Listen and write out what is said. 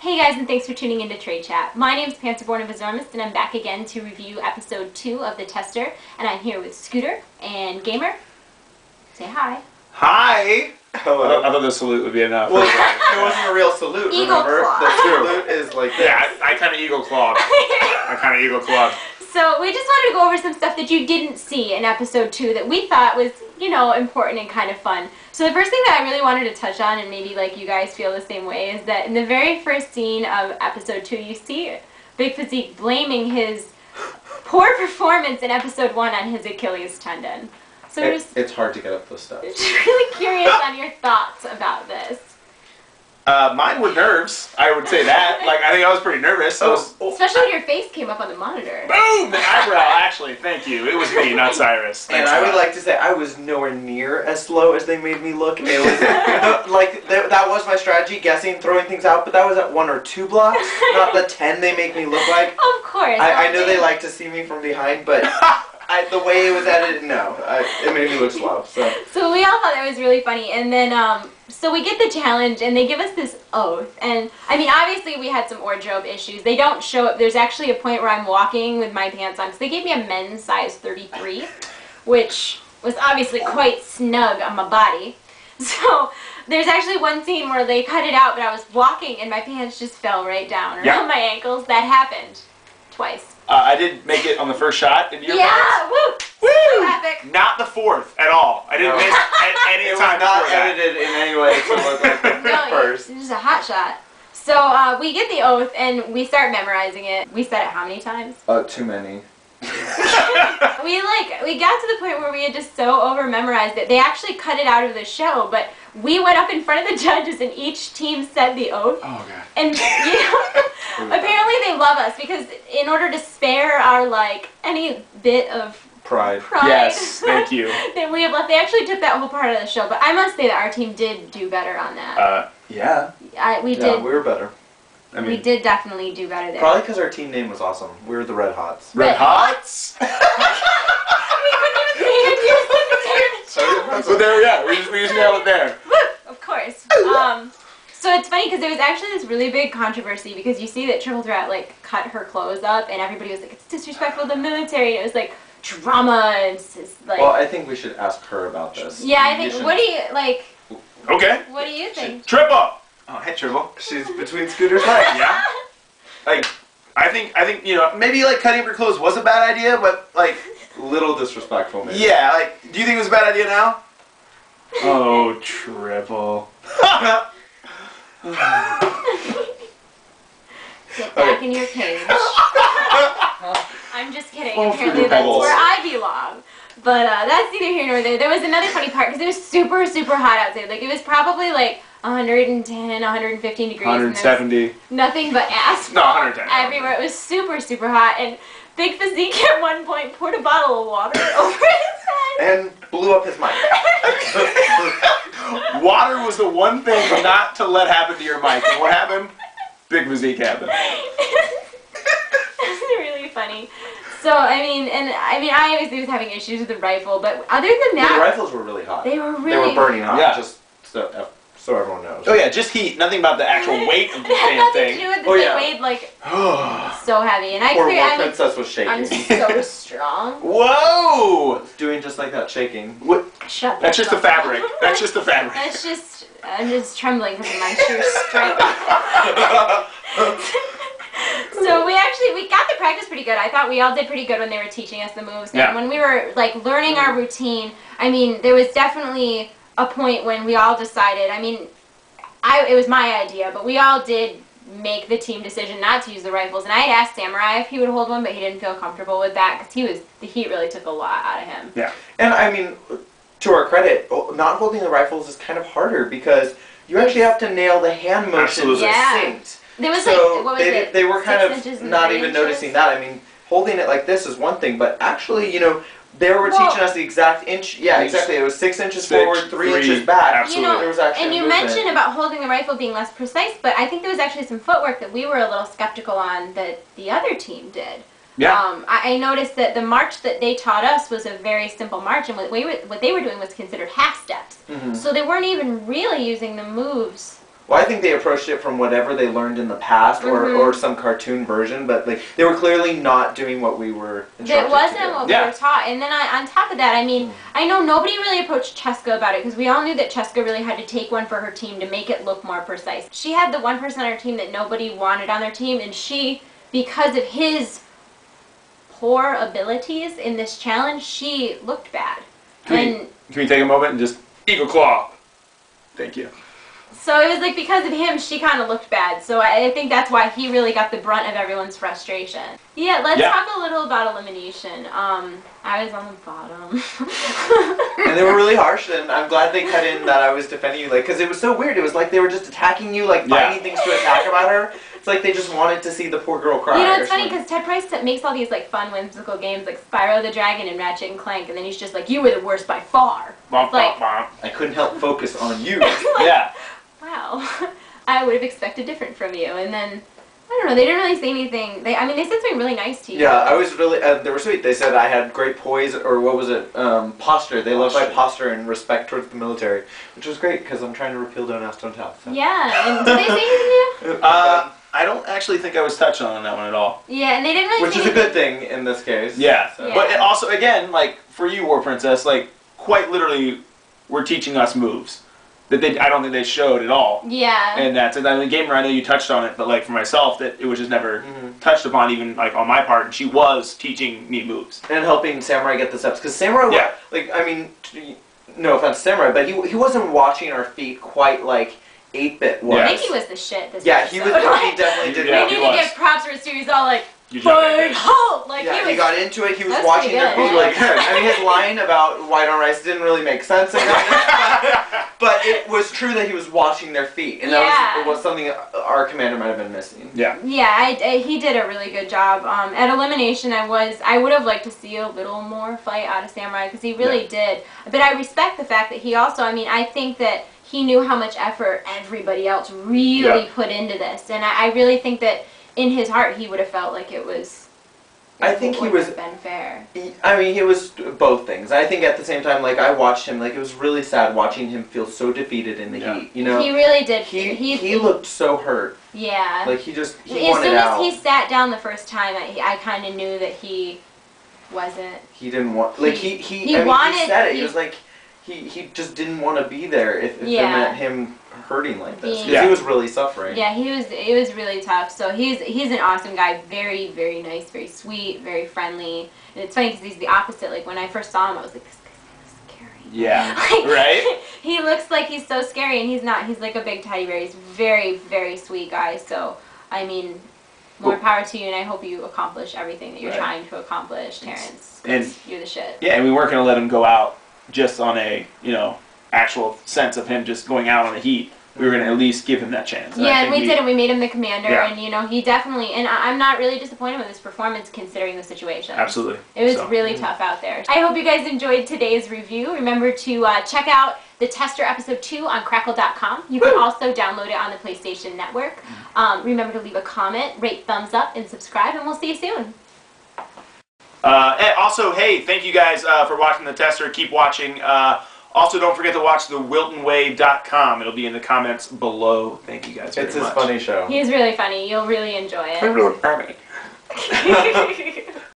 Hey guys, and thanks for tuning into TradeChat. My name is Pantherborn of Azormist, and I'm back again to review episode 2 of The Tester. And I'm here with Scooter and Gamer. Say hi. Hi! Hello. I thought the salute would be enough. Well, it wasn't a real salute, Eagle remember? claw. The salute is like this. Yeah, I kind of eagle clawed. So we just wanted to go over some stuff that you didn't see in episode 2 that we thought was, you know, important and kind of fun. So the first thing that I really wanted to touch on, and maybe like you guys feel the same way, is that in the very first scene of episode 2, you see Big Physique blaming his poor performance in episode 1 on his Achilles tendon. So it's hard to get up those steps. Just really curious on your thoughts about this. Mine were nerves. I would say that. Like, I think I was pretty nervous. Especially when your face came up on the monitor. Boom! The eyebrow, actually. Thank you. It was me, not Cyrus. And I would like to say I was nowhere near as slow as they made me look. It was that was my strategy, guessing, throwing things out, but that was at 1 or 2 blocks, not the 10 they make me look like. Of course. I know they like to see me from behind, but the way it was edited, no. It made me look slow. So we all thought that was really funny, and then so we get the challenge, and they give us this oath, and I mean, obviously we had some wardrobe issues. They don't show up. There's actually a point where I'm walking with my pants on, because they gave me a men's size 33, which was obviously quite snug on my body. So there's actually one scene where they cut it out, but I was walking, and my pants just fell right down around my ankles. That happened twice. I did make it on the first shot into your pants. Woo! Woo! So epic. Not the 4th at all. I didn't miss any time not before that. edited in any way to look like the first. It's just a hot shot. So we get the oath and we start memorizing it. We said it how many times? Too many. We got to the point where we had just so over memorized it. They actually cut it out of the show, but we went up in front of the judges and each team said the oath. Oh god. And you know, apparently they love us because in order to spare our any bit of Pride. Yes, thank you. that we have left, they actually took that whole part of the show. But I must say that our team did do better on that. Yeah. We did. We were better. I mean, we did definitely do better there. Probably because our team name was awesome. We were the Red Hots. Red Hots? We couldn't even say it. So there, yeah, we just nailed it there. Woo! Of course. So it's funny because there was actually this really big controversy because you see that Triple Threat cut her clothes up and everybody was like, it's disrespectful to the military. And it was like drama and just like. Well, I think we should ask her about this. Yeah, I think. What do you like? Okay. What do you think? Triple. Oh, hey, Triple. She's between Scooter's legs. Yeah. I think you know, maybe cutting up your clothes was a bad idea, but little disrespectful, maybe. yeah, do you think it was a bad idea now? Oh, Triple. Get back in your cage. I'm just kidding. Oh, Apparently that's where I belong. But that's neither here nor there. There was another funny part because it was super, super hot outside. It was probably 110, 115 degrees. 170. Nothing but asphalt. No, 110. Everywhere. It was super, super hot. And Big Physique at one point poured a bottle of water over his head. And blew up his mic. Water was the one thing not to let happen to your mic. And what happened? Big Physique happened. That's really funny. So, I obviously was having issues with the rifle, but other than that... The rifles were really hot. They were really... They were burning hot, yeah. just so everyone knows. Oh yeah, just heat. Nothing about the actual weight of the It had damn nothing thing. to do with Oh, they yeah. weighed, so heavy. And Poor little princess was shaking. I'm so strong. Whoa! Doing just like that, shaking. What? Shut That's just the fabric. That's just the fabric. That's just... I'm just trembling because of my sheer strength. So we got the practice pretty good. I thought we all did pretty good when they were teaching us the moves. Yeah. And when we were learning our routine, there was definitely a point when we all decided, it was my idea, but we all did make the team decision not to use the rifles. And I had asked Samurai if he would hold one, but he didn't feel comfortable with that because the heat really took a lot out of him. Yeah. And to our credit, not holding the rifles is kind of harder because you actually have to nail the hand motions synced. There was so they were kind of not even noticing that. Holding it like this is one thing, but actually, they were teaching us the exact inch. Yeah, exactly. It was 6 inches forward, 3 inches back. Absolutely. There was actually and you mentioned about holding the rifle being less precise, but I think there was actually some footwork that we were a little skeptical on that the other team did. Yeah. I noticed that the march that they taught us was a very simple march, and what they were doing was considered half steps. Mm-hmm. So they weren't even really using the moves Well, I think they approached it from whatever they learned in the past, or some cartoon version, but like they were clearly not doing what we were instructed It wasn't to do. what we were taught. And then on top of that, I mean, I know nobody really approached Cheska about it because we all knew that Cheska really had to take one for her team to make it look more precise. She had the one person on her team that nobody wanted on their team, and she, because of his poor abilities in this challenge, she looked bad. Can we take a moment and just Eagle Claw? Thank you. So it was like because of him, she kind of looked bad. So I think that's why he really got the brunt of everyone's frustration. Yeah, let's talk a little about elimination. I was on the bottom. And they were really harsh, and I'm glad they cut in that I was defending you, like, because it was so weird. It was like they were just attacking you, like finding things to attack about her. It's like they just wanted to see the poor girl cry. You know, it's funny because Ted Price makes all these like fun, whimsical games like Spyro the Dragon and Ratchet and Clank, and then he's just like, "You were the worst by far." Bum, like, bum, bum. I couldn't help focus on you. Yeah. Wow, I would have expected different from you. And then, I don't know, they didn't really say anything. They said something really nice to you. Yeah, I was really, they were sweet. They said I had great poise, or what was it, posture. They loved my posture and respect towards the military, which was great because I'm trying to repeal Don't Ask, Don't Tell. So. Yeah, and did they say anything to you? I don't actually think I was touched on that one at all. Yeah, and they didn't really Which say is a anything. good thing in this case. Yeah, So. but it also, again, like, for you, War Princess, like, quite literally, were teaching us moves that I don't think they showed at all. Yeah. And that's, and I mean, Gamer, I know you touched on it, but like for myself, that it was just never touched upon, even like on my part. And she was teaching me moves and helping Samurai get the steps, because Samurai, like, I mean, no offense to Samurai, but he wasn't watching our feet quite like 8-bit was. I think he was the shit. This he episode. he definitely did. Yeah, we need to give props for his series. All like, You Bird, halt! Like, yeah, he got into it. He was That's watching pretty their good, feet. Like, I mean, his line about white on rice didn't really make sense, but it was true that he was watching their feet, and that was something our commander might have been missing. Yeah. Yeah, he did a really good job. At elimination, I would have liked to see a little more fight out of Samurai because he really did. But I respect the fact that he also. I mean, I think that he knew how much effort everybody else really put into this, and I really think that in his heart he would have felt like it was. I think he was been fair. I mean, he was both things. I think at the same time, like I watched him, like it was really sad watching him feel so defeated in the heat. You know, he really did. He looked so hurt. Yeah. Like he wanted as soon out. as he sat down the first time, I kind of knew that he wasn't. He didn't want. Like he wanted. He said it. He was like. He just didn't want to be there if it meant him hurting like this. Because he was really suffering. Yeah, it was really tough. So he's an awesome guy. Very, very nice, very sweet, very friendly. And it's funny because he's the opposite. Like when I first saw him, I was like, this guy's kind of scary. Yeah, like, right? He looks like he's so scary, and he's not. He's like a big teddy bear. He's very, very sweet guy. So, I mean, more power to you, and I hope you accomplish everything that you're trying to accomplish, Terrence. And you're the shit. Yeah, and we weren't going to let him go out just on a, actual sense of him just going out on the heat. We were going to at least give him that chance. Yeah, and we did it. We made him the commander, and, he definitely, and I'm not really disappointed with his performance considering the situation. Absolutely. It was really tough out there. I hope you guys enjoyed today's review. Remember to check out the Tester Episode 2 on Crackle.com. You can also download it on the PlayStation Network. Remember to leave a comment, rate, thumbs up, and subscribe, and we'll see you soon. And also, hey, thank you guys for watching the Tester. Keep watching. Also, don't forget to watch the WiltonWay.com. It'll be in the comments below. Thank you guys very much. It's his funny show. He's really funny. You'll really enjoy it. I'm really funny.